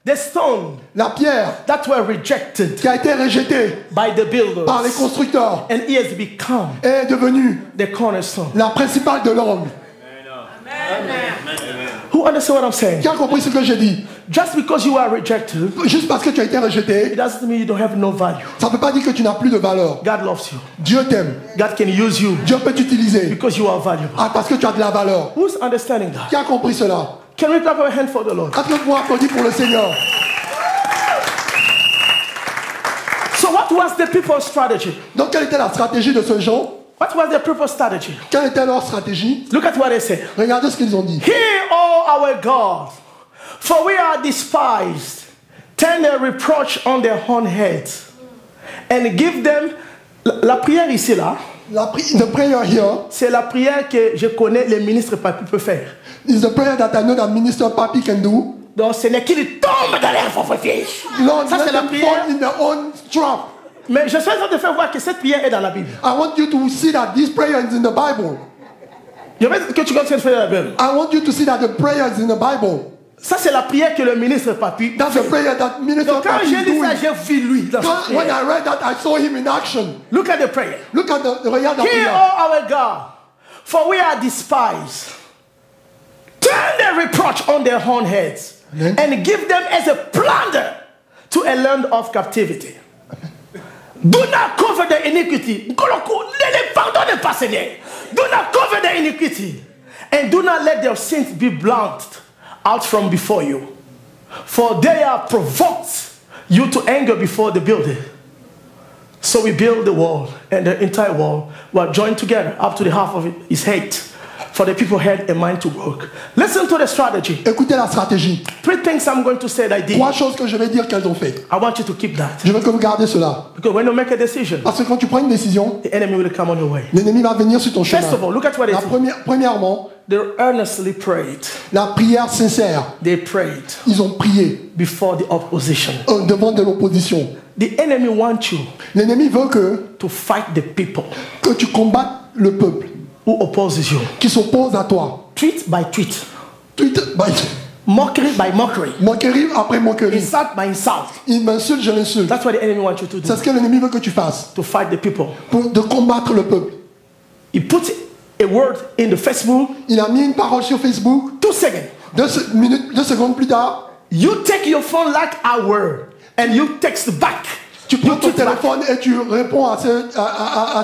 the stone la pierre that were rejected qui a été rejetée by the builders, par les constructeurs and he has become et est devenue the cornerstone. la principale de l'homme. Who understand what I'm saying? Qui a compris ce que j'ai dit? Just because you are rejected, Juste parce que tu as été it rejeté, doesn't mean you don't have no value. ça ne veut pas dire que tu n'as plus de valeur. God loves you. Dieu t'aime. God can use you Dieu peut t'utiliser because you are valuable. parce que tu as de la valeur. Who's understanding that? Qui a compris cela? Can we clap our hand for the Lord? Est-ce que vous pouvez applaudir pour le Seigneur? So what was the people's strategy? Donc, quelle était la stratégie de ce gens? What was the people's strategy? Quelle était leur stratégie? Look at what they say. Regardez ce qu'ils ont dit. Hear, O our God, for we are despised. Turn their reproach on their own heads and give them. La prière ici là, The prayer here c'est la prière que je connais les ministres papi peuvent faire. is the prayer that I know that Minister Papi can do. Donc ce n'est qu'ils tombent dans leur propre piège. Lord, Ça let c'est la them prière. fall in their own trap. Mais je suis en train de faire voir que cette prière est dans la Bible. I want you to see that this prayer is in the Bible. Je veux que tu continues de faire la Bible. I want you to see that the prayer is in the Bible. Ça c'est la prière que le ministre papi. That's the prayer that Minister Donc quand Papi j'ai is dit ça, doing. j'ai vu lui dans cette When prière. I read that, I saw him in action. Look at the prayer. Look at regarde la Hear, prière. O our God, for we are despised. Turn their reproach on their own heads and give them as a plunder to a land of captivity. Do not cover the iniquity. Do not cover the iniquity. And do not let their sins be blotted out from before you. For they are provoked you to anger before the building. So we build the wall, and the entire wall were joined together up to the half of it is hate. For the people had a mind to work. Listen to the strategy. Écoutez la stratégie. 3 things I'm going to say that I did. 3 choses que je vais dire qu'elles ont fait. I want you to keep that. Je veux que vous gardiez cela. Because when you make a decision, Parce que quand tu prends une décision, the enemy will come on your way. l'ennemi va venir sur ton chemin. First of all, look at what it says. Premièrement, They earnestly prayed. la prière sincère. They prayed Ils ont prié before the opposition. devant de l'opposition. The enemy wants you L'ennemi veut to fight the people que tu combattes le peuple who opposes you. qui s'oppose à toi. Tweet by tweet. Tweet by Mockery by mockery. moquerie après moquerie. Insult by insult. Il m'insulte, je l'insulte. That's what the enemy wants you to C'est do. ce que l'ennemi veut que tu fasses. To fight the people. De combattre le peuple. He put a word in the Facebook. Il a mis une parole sur Facebook. 2 seconds. 2 secondes plus tard, you take your phone like our and you text back. tu prends You ton tweet back. téléphone et tu réponds à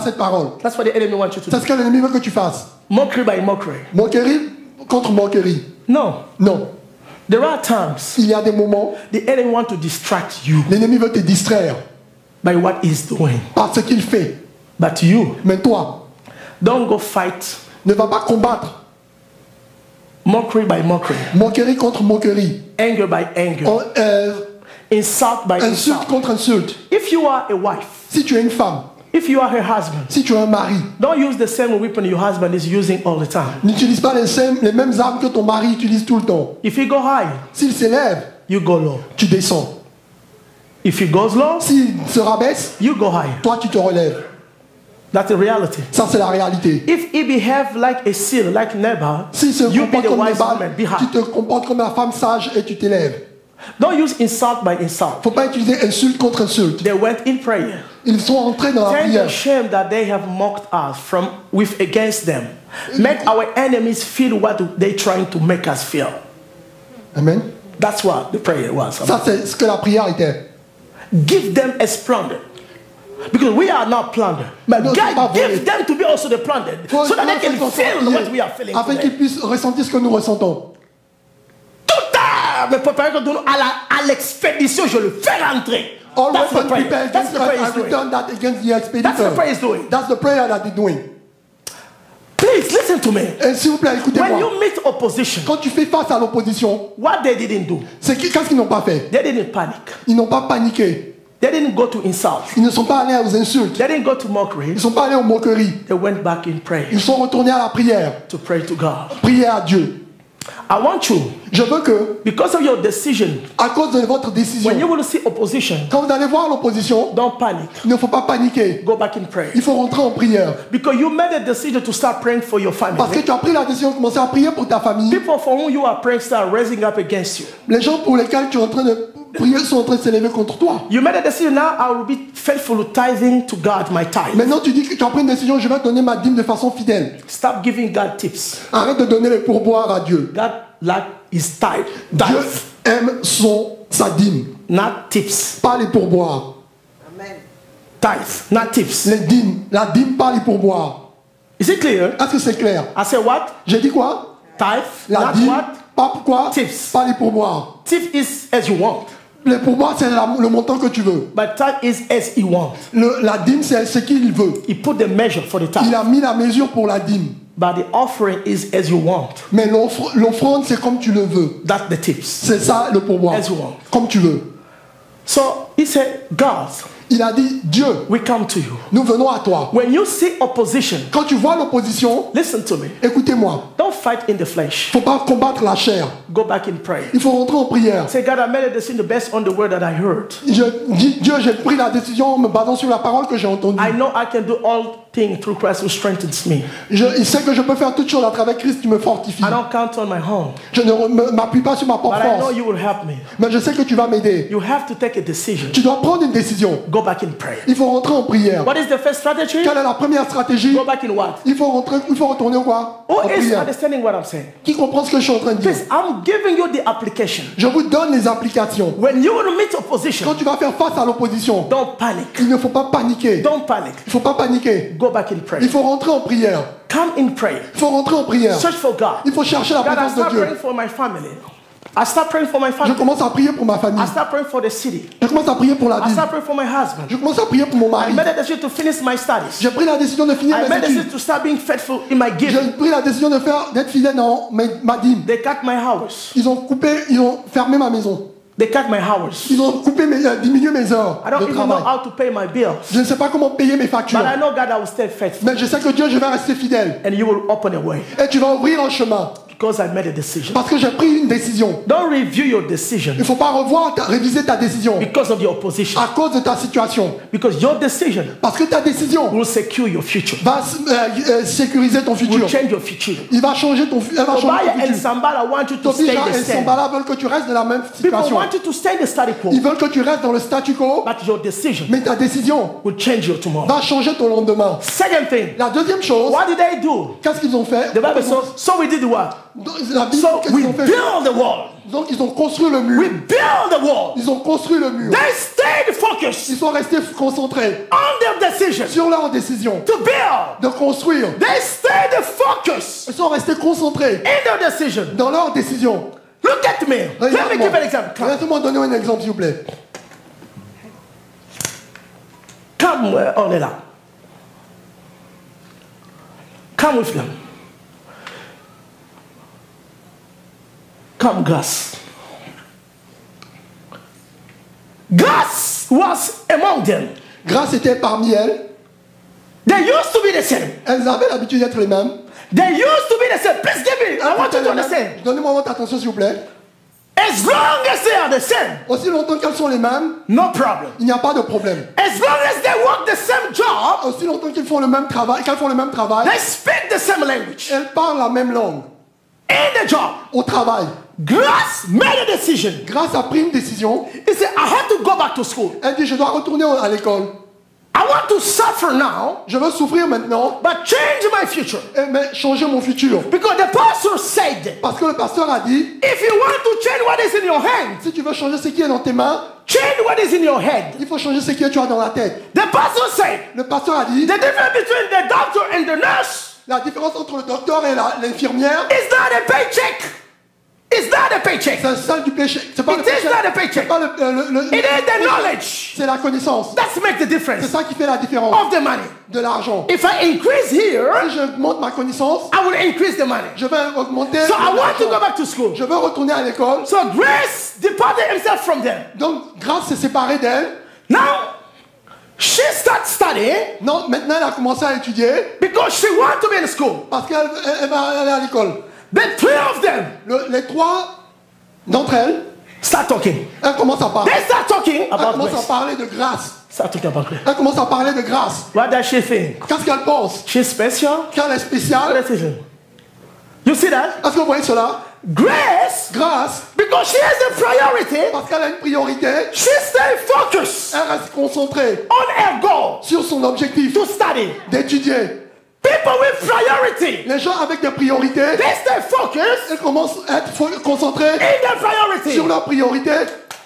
cette parole. That's what the enemy wants you to C'est do. ce que l'ennemi veut que tu fasses. Mockery by mockery. Moquerie contre moquerie. No. Non. There are times Il y a des moments, the enemy wants to distract you l'ennemi veut te distraire by what he's doing. par ce qu'il fait. But you, Mais toi, don't go fight ne va pas combattre mockery by mockery, moquerie contre moquerie. anger by anger, insult by Insulte insult. contre insulte. If you are a wife, Si tu es une femme, if you are her husband, si tu es un mari, don't use the same weapon your husband is using all the time. n'utilise pas les mêmes armes que ton mari utilise tout le temps. If he go high, S'il s'élève, you go low. tu descends. If he goes low, S'il se rabaisse, you go high. toi tu te relèves. That's the reality. Ça c'est la réalité. If he behave like a seal, like Nabal, S'il se you be comporte the comme wise Nabal, woman, be tu high. te comportes comme la femme sage et tu t'élèves. Don't use insult by insult. Faut pas utiliser insulte contre insulte. They went in prayer. Ils sont entrés dans la Tell the prière. shame that they have mocked us with against them. Make our enemies feel what they're trying to make us feel. Amen. That's what the prayer was. Ça c'est ce que la prière était. Give them a plunder. Because we are not plundered. But No, c'est pas God volé. give them to be also the plundered. Faut- So that they can faut- feel what we are feeling afin today. qu'ils puissent ressentir ce que nous ressentons. Tout à me préparer à l'expédition, je le fais rentrer. All That's the weapons prayer. prepared That's against the us, prayer I he's doing. return that against the That's the prayer expeditor. he's doing. That's the prayer that he's doing. Please listen to me. Et s'il vous plaît, When écoutez-moi. you meet opposition, Quand tu fais face à l'opposition, what they didn't do, qu'est-ce qu'ils n'ont pas fait? they didn't panic. Ils n'ont pas paniqué. They didn't go to insult. Ils ne sont pas allés aux insultes. They didn't go to mockery. Ils ne sont pas allés aux moqueries. They went back in prayer Ils sont retournés à la prière. to pray to God. Prier à Dieu. I want you, Je veux que, because of your decision, à cause de votre décision, when you will see opposition, quand vous allez voir l'opposition, don't panic. il ne faut pas paniquer. Go back in prayer. Il faut rentrer en prière. Because you made a decision to start praying for your Parce que family. tu as pris la décision de commencer à prier pour ta famille. People for whom you are praying start raising up against you. Les gens pour lesquels tu es en train de prier sont en train de s'élever contre toi. You made a decision, now I will be faithful to tithing to God, my tithe. Maintenant, tu dis que tu as pris une décision, je vais donner ma dîme de façon fidèle. Stop giving God tips. Arrête de donner les pourboires à Dieu. God like his tithe. Dieu Tithe, aime sa dîme, not tips. pas les pourboires. Tithe, not tips. Les dîmes, la dîme, pas les pourboires. Is it clear? Est-ce que c'est clair? I said what? J'ai dit quoi? Tithe, La not dîme, what? pas quoi? Tips. Pas les pourboires. Tip is as you want. Les pourboires, c'est le montant que tu veux. But tithe is as he wants. La dîme, c'est ce qu'il veut. He put the measure for the Il tithe. a mis la mesure pour la dîme. But the offering is as you want. Mais l'offrande, c'est comme tu le veux. That's the tips. C'est ça le pourboire. As you want. Comme tu veux. So he said, God, Il a dit, Dieu, we come to you. nous venons à toi. When you see opposition, Quand tu vois l'opposition, listen to me. écoutez-moi. Don't fight in the flesh. Il ne faut pas combattre la chair. Go back in prayer. Il faut rentrer en prière. Say, God, I made a decision based on the word that I heard. Je dis, Dieu, j'ai pris la décision en me basant sur la parole que j'ai entendue. I know I can do all things through Christ who strengthens me. Il sait que je peux faire toutes choses à travers Christ qui me fortifie. I don't count on my own. Je ne m'appuie pas sur ma propre But I know force. you will help me. Mais je sais que tu vas m'aider. You have to take a decision. Tu dois prendre une décision. Go back in prayer. Il faut rentrer en prière. What is the first strategy? Quelle est la première stratégie? Go back in what? Il faut retourner au quoi? Who En is prière. understanding what I'm saying? Qui comprend ce que je suis en train de dire? Please, I'm giving you the application. Je vous donne les applications. When you will meet opposition, Quand tu vas faire face à l'opposition, don't panic. il ne faut pas paniquer. Don't panic. Il ne faut pas paniquer. Go back in Il prayer. faut rentrer en prière. Come in prayer. Il faut rentrer en prière. Search for God. Il faut chercher la God, I présence de start Dieu. praying for my family. I start praying for my Je family. commence à prier pour ma famille. I start praying for the city. Je commence à prier pour la I ville. start praying for my husband. Je commence à prier pour mon I mari. made a decision to finish my studies. J'ai pris la décision de finir I mes made a études. decision to start being faithful in my giving. J'ai pris la décision d'être fidèle dans ma dîme. They cut my hours. Ils ont fermé ma maison. They cut my hours. Ils ont diminué mes heures I don't de even know travail. how to pay my bills. Je ne sais pas comment payer mes factures. But I know God, I will stay faithful. Mais je sais que Dieu, je vais rester fidèle. And you will open a way. Et tu vas ouvrir un chemin. Because I made a decision. Parce que j'ai pris une décision. Don't review your decision Il ne faut pas réviser ta décision. because of the opposition. À cause de ta situation. Because your decision Parce que ta décision will secure your future. va sécuriser ton futur. Will change your future. Il va changer ton futur. Tobiah and Sambala want you to stay Tobia the et same. Sambala veulent que tu restes dans la même People situation. want you to stay the status quo. Ils veulent que tu restes dans le statu quo. But your decision Mais ta décision will change your tomorrow. va changer ton lendemain. Second thing, La deuxième chose, what did they do? qu'est-ce qu'ils ont fait? The Bible says, so we did what? Donc, la Bible, So qu'est-ce we qu'ils ont fait? build the wall. Donc ils ont construit le We mur. build the wall. Ils ont construit le mur. They stayed focused Ils sont restés concentrés on their decision sur leur décision to build. de construire. They stayed focused Ils sont restés concentrés in their decision. dans leur décision. Look at me. Let me Regarde-moi. give an example. Come, Laissez-moi donner un exemple, s'il vous plaît. come on it out. Come with them. Come, Gus. Gus was among them. Grâce était parmi elles. They used to be the same. Elles avaient l'habitude d'être les mêmes. They used to be the same. Please give me. I want you to understand. Donnez-moi votre attention, s'il vous plaît. As long as they are the same, Aussi longtemps qu'elles sont les mêmes, no problem. il n'y a pas de problème. As long as they work the same job, Aussi longtemps qu'ils font le même travail, qu'elles font le même travail, they speak the same language. elles parlent la même langue. In the job, Au travail. Grace made a decision. Grâce a pris une décision. He said, I have to go back to school. Elle dit, je dois retourner à l'école. I want to suffer now, Je veux souffrir maintenant, but change my future. mais changer mon futur. Because the pastor said, Parce que le pasteur a dit, if you want to change what is in your hand, si tu veux changer ce qui est dans tes mains, change what is in your head. il faut changer ce que tu as dans la tête. The pastor said, Le pasteur a dit, the difference between the doctor and the nurse la différence entre le docteur et l'infirmière, is not a paycheck. It's not a paycheck. c'est ça du péché. C'est pas le It is péché. not a C'est paycheck. pas It is the knowledge. c'est la connaissance. That's make the C'est difference ça qui fait la différence of the money. de l'argent. If I increase here, Si je monte ma connaissance, I will increase the money. je vais augmenter. So I want to go l'argent. back to school. Je veux retourner à l'école. So Grace departed himself from them. Donc, Grâce s'est séparée d'elle. Now, she starts studying Non, maintenant elle a commencé à étudier because she wants to be in school. parce qu'elle va aller à l'école. The three of them Les trois d'entre elles, start talking. elles commencent à parler. They start talking Elles about commencent à Grace. parler de grâce. Start talking about Grace. Elles commencent à parler de grâce. What does she think? Qu'est-ce qu'elle pense? She's special? Qu'elle est spéciale? Decision. You see that? Est-ce que vous voyez cela? Grace, Grâce, because she has a priority, parce qu'elle a une priorité, she stay focused elle reste concentrée on her goal sur son objectif to study. d'étudier. People with priority, Les gens avec des priorités, they stay focused ils commencent à être concentrés in their priority. sur leurs priorités.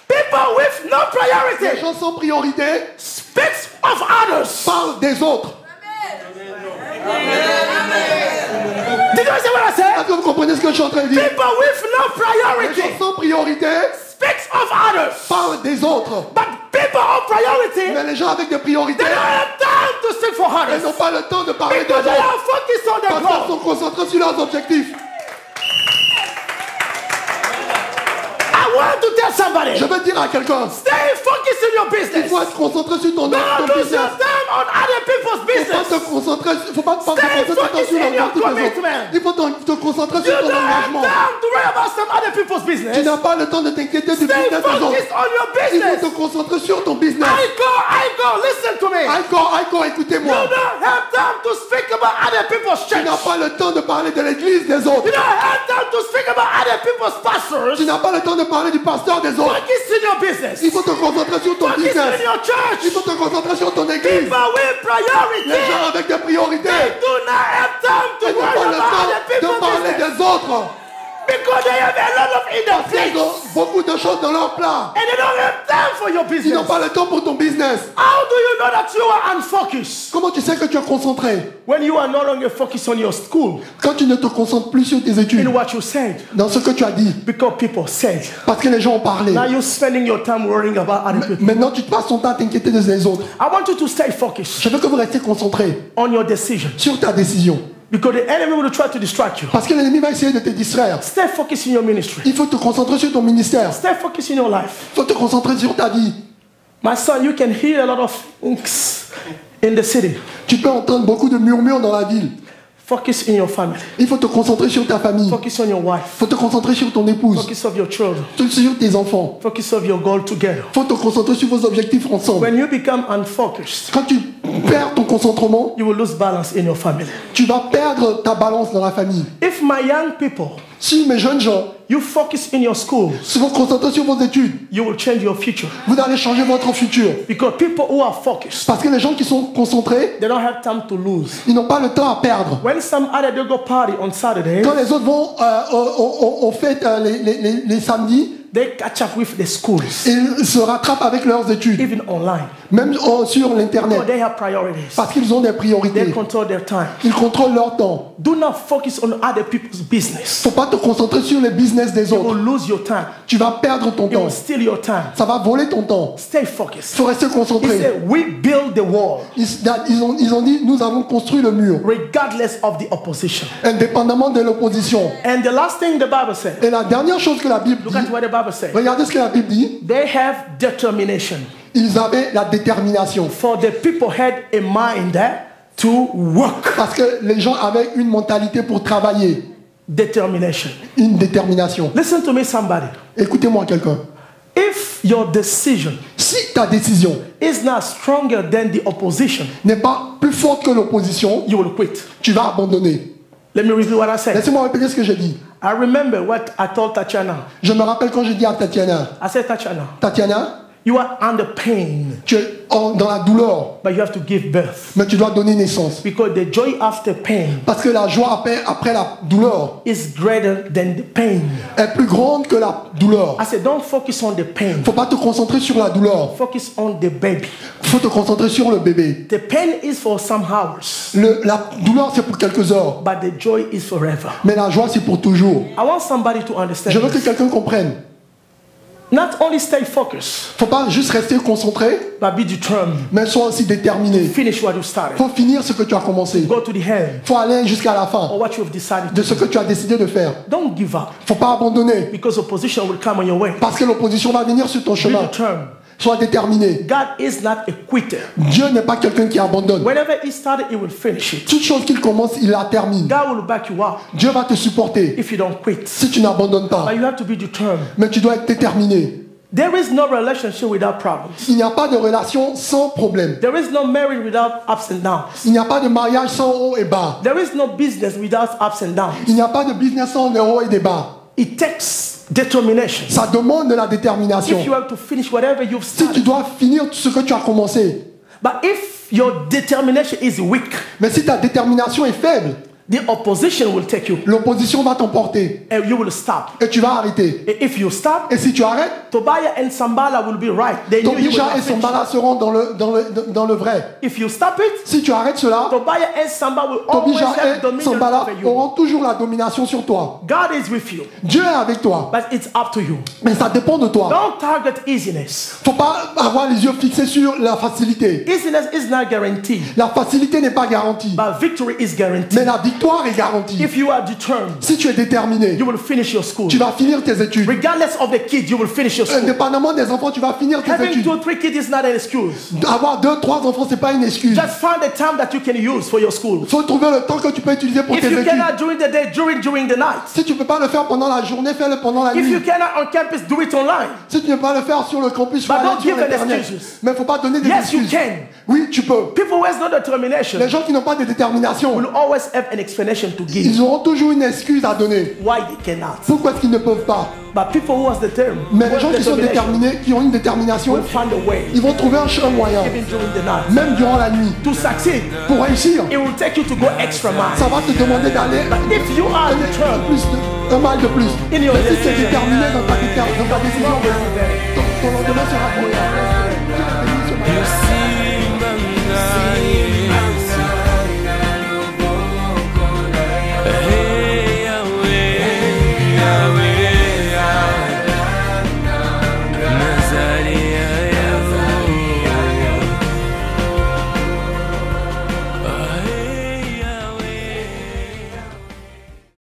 People with no Les priority gens sans priorité speaks of others. parlent des autres. Did you see what I said? Est-ce que vous comprenez ce que je suis en train de dire? People with no Les priority gens sans priorité speaks of others. parlent des autres. But people of priority, Mais les gens avec des priorités, they don't have time to speak for ils others. n'ont pas le temps de parler des Because they autres. are focused on their Parce qu'ils goal. sont concentrés sur leurs objectifs. I want to tell somebody, Je veux dire à quelqu'un, stay focused in your il business. faut être concentré sur ton Don't lose business. your time on other people's Il faut pas business. te concentrer, il faut pas te Stay concentrer focused sur in your l'objectif des autres. commitment. Il faut te concentrer You sur ton don't have engagement. time to worry about some other people's Tu business. n'as pas le temps de t'inquiéter du Stay business des autres. focused on your Il faut business. te concentrer sur ton business. I go, listen to me. Encore, You écoutez-moi. don't have time to speak about other people's Tu church. n'as pas le temps de parler de l'église des autres. You don't have time to speak about other people's pastors. Tu n'as pas le temps de parler du pasteur des autres. Focus in your business. Il faut te concentrer sur ton Focus business. in your Il church. faut te concentrer sur ton église. People with priority. Les gens avec des priorités, They do not have time to ils n'ont worry pas le about other temps de people's parler business. des autres. Because they have a lot of in their Ils plate. ont beaucoup de choses dans leur plat. And they don't have time for your Ils business. n'ont pas le temps pour ton business. How do you know that you are unfocused? Comment tu sais que tu es concentré? When you are no longer focused on your school, Quand tu ne te concentres plus sur tes in études, what you said, dans ce que tu as dit, because people said. parce que les gens ont parlé. Now you're spending your time worrying about other people. Maintenant, tu te passes ton temps à t'inquiéter des autres. I want you to stay focused Je veux que vous restiez concentrés on your decision. sur ta décision. Because the enemy will try to distract you. Parce que l'ennemi va essayer de te distraire. Stay focused in your ministry. Il faut te concentrer sur ton ministère. Stay focused in your life. Il faut te concentrer sur ta vie. My son, you can hear a lot of things in the city. Tu peux entendre beaucoup de murmures dans la ville. Focus in your family. Il faut te concentrer sur ta famille. Focus on your wife. Il faut te concentrer sur ton épouse. Focus of your children. Sur tes enfants. Focus of your goal together. Il faut te concentrer sur vos objectifs ensemble. When you become unfocused, Quand tu perds ton concentrement, you will lose balance in your family. tu vas perdre ta balance dans la famille. If my young people, Si mes jeunes gens, you focus in your schools, si vous vous concentrez sur vos études, you will change your future. vous allez changer votre futur. Because people who are focused, Parce que les gens qui sont concentrés, they don't have time to lose. ils n'ont pas le temps à perdre. When some other they go party on Saturday, Quand les autres vont on fête les samedis, they catch up with the schools, ils se rattrapent avec leurs études, even online. même sur Because l'internet, they have priorities. parce qu'ils ont des They priorités. control their time. Ils contrôlent leur temps. Do not focus on other people's business. Faut pas te concentrer sur les business des You will autres. lose your time. Tu vas perdre ton You will temps. steal your time. Ça va voler ton temps. Stay focused. Il faut rester He concentré. said, we build the wall Ils ont dit, nous avons construit le mur, regardless of the opposition. indépendamment de l'opposition. And the last thing the Bible said, Et la dernière chose que la Bible look dit, at what the Bible said. regardez ce que la Bible dit, They have determination. ils avaient la détermination. For the people had a mind to work. Parce que les gens avaient une mentalité pour travailler, Determination. une détermination. Listen to me, somebody. Écoutez-moi quelqu'un. If your decision Si ta décision is not stronger than the opposition, n'est pas plus forte que l'opposition, you will quit. tu vas abandonner. Let me repeat what I said. Laissez-moi répéter ce que j'ai dit. I remember what I told Tatiana. Je me rappelle quand j'ai dit à Tatiana, I said, Tatiana, Tatiana, you are under pain, tu es dans la douleur, but you have to give birth. mais tu dois donner naissance. Because the joy after pain Parce que la joie après la douleur is greater than the pain. est plus grande que la douleur. I said, don't focus on the pain. Faut pas te concentrer sur la douleur. Focus on the baby. Faut te concentrer sur le bébé. The pain is for some hours, La douleur, c'est pour quelques heures. but the joy is forever. Mais la joie, c'est pour toujours. I want somebody to understand Je veux que this. quelqu'un comprenne. Not only stay focused, Faut pas juste rester concentré, but be determined. mais sois aussi déterminé. Finish what you started. Faut finir ce que tu as commencé. Go to the end Faut aller jusqu'à la fin or what you have decided de to ce do. que tu as décidé de faire. Don't give up Faut pas abandonner because opposition will come on your way. parce que l'opposition va venir sur ton Be chemin. determined. Sois déterminé. God is not a quitter. Dieu n'est pas quelqu'un qui abandonne. Whenever He started, He will finish it. Toute chose qu'il commence, il la termine. God will back you up Dieu va te supporter if you don't quit. si tu n'abandonnes pas. But you have to be determined. Mais tu dois être déterminé. There is no relationship without problems. Il n'y a pas de relation sans problème. There is no marriage without ups and downs. Il n'y a pas de mariage sans haut et bas. There is no business without ups and downs. Il n'y a pas de business sans des hauts et des bas. It takes determination. Ça demande de la détermination. If you have to finish whatever you've Si tu started. dois finir ce que tu as commencé. But if your determination is weak, Mais si ta détermination est faible, the opposition will take you l'opposition va t'emporter and you will stop. et tu vas arrêter. And if you stop, Et si tu arrêtes, Tobiah and Sambala will be right. They knew you would Tobija not et finish. Sambala seront dans le vrai. If you stop it, Si tu arrêtes cela, Tobiah and Sambala will always Tobija have et dominion Sambala over you. auront toujours la domination sur toi. God is with you, Dieu est avec toi. but it's up to you. Mais ça dépend de toi. Don't target easiness. Faut pas avoir les yeux fixés sur la facilité. Easiness is not guaranteed, La facilité n'est pas garantie. but victory is guaranteed. Mais la victoire est garantie. If you are determined, Si tu es déterminé, you will finish your school. tu vas finir tes études. Regardless of the kids, you will finish your school. Indépendamment des enfants, tu vas finir tes Having études. 2 or 3 kids is not an excuse. Avoir 2, 3 enfants, c'est pas une excuse. Just find the time that you can use for your school. Il faut trouver le temps que tu peux utiliser pour If tes you études. cannot during the day, during the night. Si tu ne peux pas le faire pendant la journée, fais-le pendant la If you nuit. cannot on campus, do it online. Si tu ne peux pas le faire sur le campus, But fais-le don't sur give an Internet. excuses. Mais il ne faut pas donner des Yes, you excuses. can. Oui, tu peux. People who has no determination Les gens qui n'ont pas de détermination, will always have an explanation to give ils auront toujours une excuse à donner. why they cannot. Pourquoi est-ce qu'ils ne peuvent pas? But people who has the term, Mais les gens qui sont déterminés, qui ont une détermination, will find a way, ils vont trouver un moyen, even during the night, même durant la nuit, to succeed. pour réussir. It will take you to go extra mile. Ça va te demander d'aller But if you are determined, un mile de plus. In your Mais si tu es decision. déterminé dans ta décision, tomorrow will be better. ton lendemain sera meilleur.